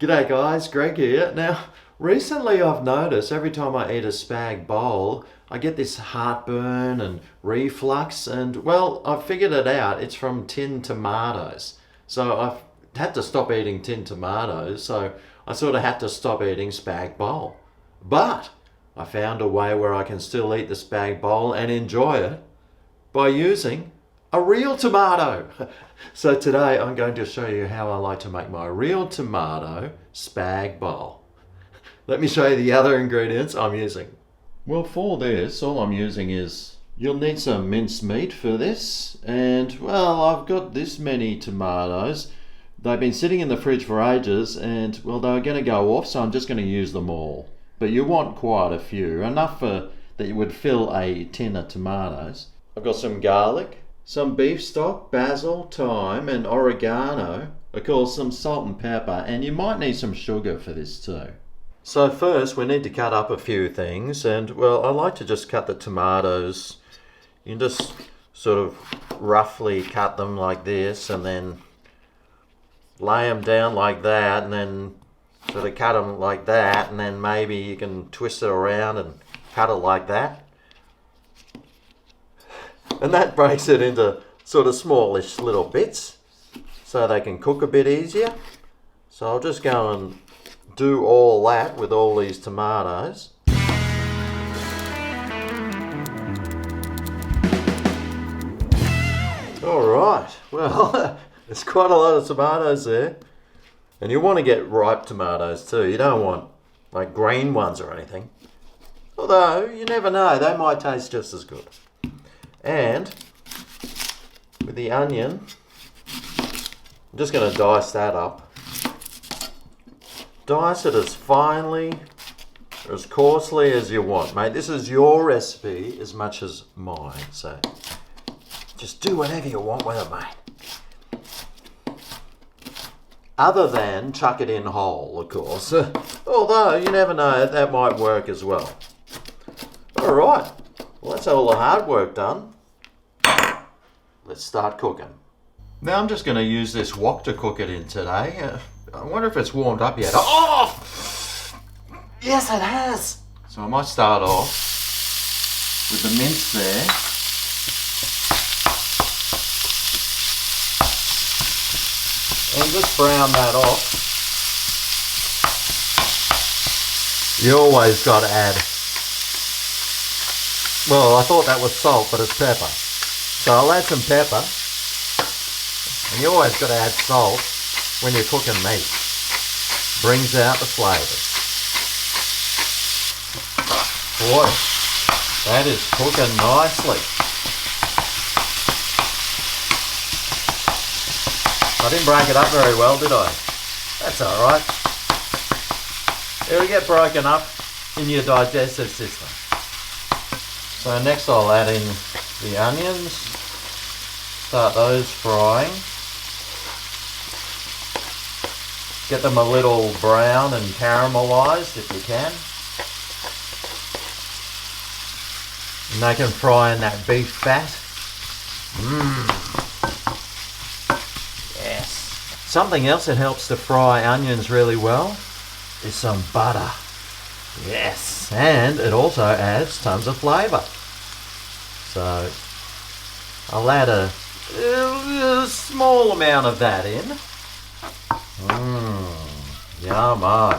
G'day guys, Greg here. Now, recently I've noticed every time I eat a spag bowl, I get this heartburn and reflux, and well, I've figured it out. It's from tinned tomatoes. So I've had to stop eating tinned tomatoes, so I sort of had to stop eating spag bowl. But I found a way where I can still eat the spag bowl and enjoy it by using a real tomato. So today I'm going to show you how I like to make my real tomato spag bowl. Let me show you the other ingredients I'm using. Well, for this, all I'm using is, you'll need some minced meat for this, and well, I've got this many tomatoes. They've been sitting in the fridge for ages, and well, they were going to go off, so I'm just going to use them all. But you want quite a few, enough that you would fill a tin of tomatoes. I've got some garlic, some beef stock, basil, thyme and oregano, of course some salt and pepper, and you might need some sugar for this too. So first we need to cut up a few things, and well, I like to just cut the tomatoes. You can just sort of roughly cut them like this and then lay them down like that, and then sort of cut them like that, and then maybe you can twist it around and cut it like that. And that breaks it into sort of smallish little bits so they can cook a bit easier. So I'll just go and do all that with all these tomatoes. Alright, well, there's quite a lot of tomatoes there. And you want to get ripe tomatoes too. You don't want like green ones or anything. Although, you never know, they might taste just as good. And with the onion, I'm just going to dice that up. Dice it as finely or as coarsely as you want, mate. This is your recipe as much as mine, so just do whatever you want with it, mate. Other than chuck it in whole, of course. Although, you never know, that might work as well. Alright, well that's all the hard work done. Let's start cooking. Now I'm just going to use this wok to cook it in today. I wonder if it's warmed up yet. Oh! Yes, it has! So I might start off with the mince there. And just brown that off. You always got to add. Well, I thought that was salt, but it's pepper. So I'll add some pepper, and you always got to add salt when you're cooking meat. Brings out the flavours. Boy, that is cooking nicely. I didn't break it up very well, did I? That's alright. It'll get broken up in your digestive system. So next I'll add in the onions, start those frying. Get them a little brown and caramelized if you can. And they can fry in that beef fat. Yes. Something else that helps to fry onions really well is some butter. Yes, and it also adds tons of flavour. So I'll add a small amount of that in. Yummo.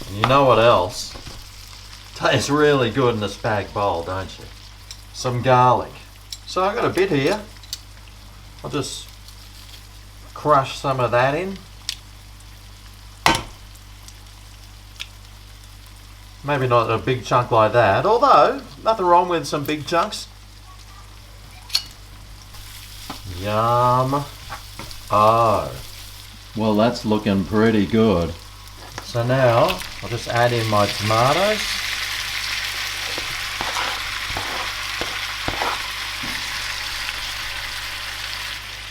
And you know what else? Tastes really good in a spag bowl, don't you? Some garlic. So I've got a bit here. I'll just crush some of that in. Maybe not a big chunk like that, although nothing wrong with some big chunks. Yum. Oh. Well, that's looking pretty good. So now I'll just add in my tomatoes.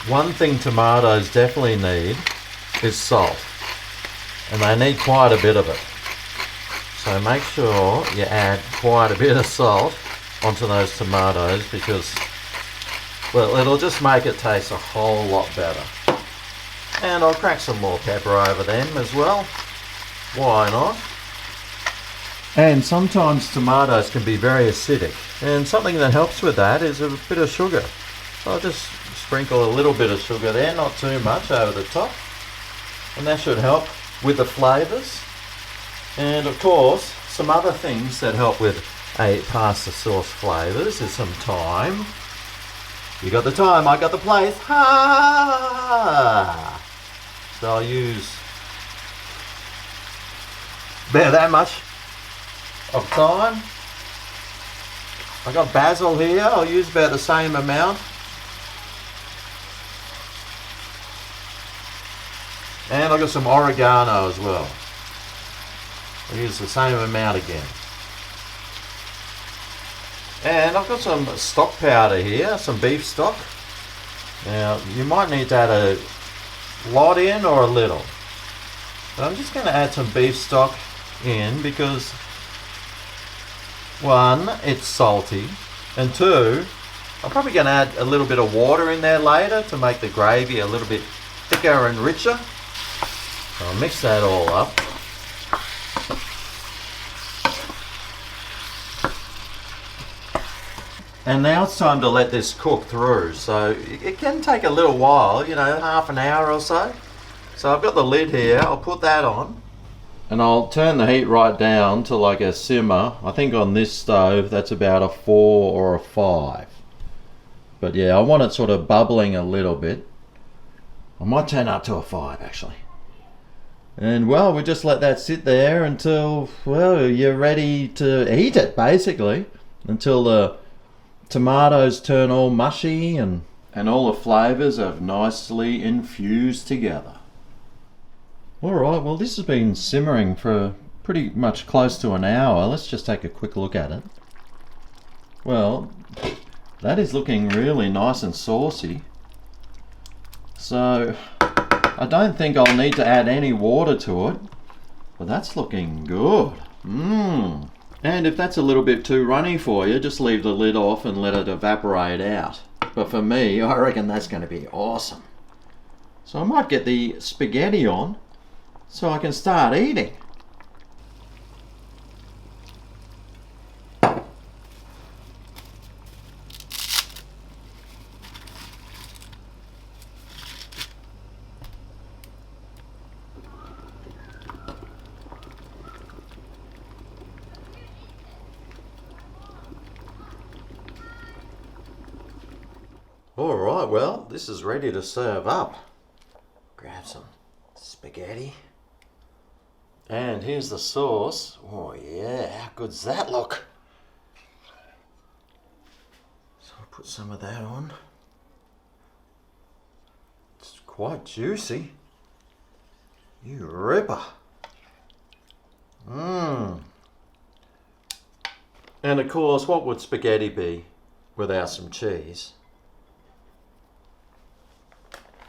One thing tomatoes definitely need is salt, and they need quite a bit of it. So make sure you add quite a bit of salt onto those tomatoes because, well, it'll just make it taste a whole lot better. And I'll crack some more pepper over them as well. Why not? And sometimes tomatoes can be very acidic, and something that helps with that is a bit of sugar. So I'll just sprinkle a little bit of sugar there, not too much over the top, and that should help with the flavours. And of course, some other things that help with a pasta sauce flavours is some thyme. You got the thyme, I got the place. Ha! So I'll use about that much of thyme. I got basil here, I'll use about the same amount. And I've got some oregano as well. I'll use the same amount again. And I've got some stock powder here, some beef stock. Now you might need to add a lot in or a little. But I'm just going to add some beef stock in because one, it's salty, and two, I'm probably going to add a little bit of water in there later to make the gravy a little bit thicker and richer. So I'll mix that all up. And now it's time to let this cook through. So it can take a little while, you know, half an hour or so. So I've got the lid here, I'll put that on. And I'll turn the heat right down to like a simmer. I think on this stove that's about a 4 or a 5. But yeah, I want it sort of bubbling a little bit. I might turn up to a 5 actually. And well, we just let that sit there until, well, you're ready to eat it basically. Until the tomatoes turn all mushy and all the flavours have nicely infused together. Alright, well this has been simmering for pretty much close to an hour. Let's just take a quick look at it. Well, that is looking really nice and saucy. So, I don't think I'll need to add any water to it. But that's looking good. And if that's a little bit too runny for you, just leave the lid off and let it evaporate out. But for me, I reckon that's going to be awesome. So I might get the spaghetti on so I can start eating. Alright, well, this is ready to serve up. Grab some spaghetti. And here's the sauce. Oh yeah, how good's that look? So I'll put some of that on. It's quite juicy. You ripper. And of course, what would spaghetti be without some cheese?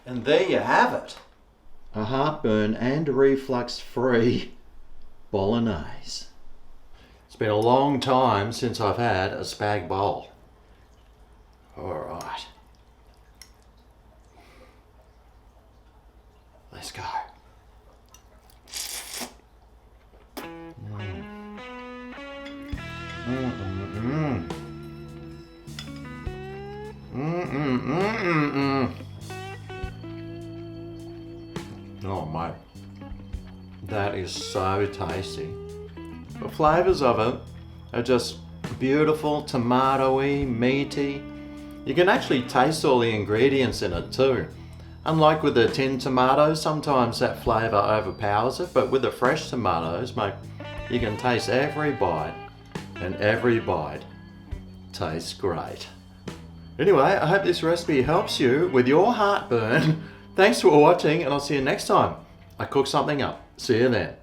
And there you have it. A heartburn and reflux free Bolognese. It's been a long time since I've had a spag bowl. Alright. Let's go. Oh mate, that is so tasty. The flavours of it are just beautiful, tomatoey, meaty. You can actually taste all the ingredients in it too. Unlike with the tinned tomatoes, sometimes that flavour overpowers it, but with the fresh tomatoes, mate, you can taste every bite, and every bite tastes great. Anyway, I hope this recipe helps you with your heartburn. Thanks for watching, and I'll see you next time I cook something up. See you then.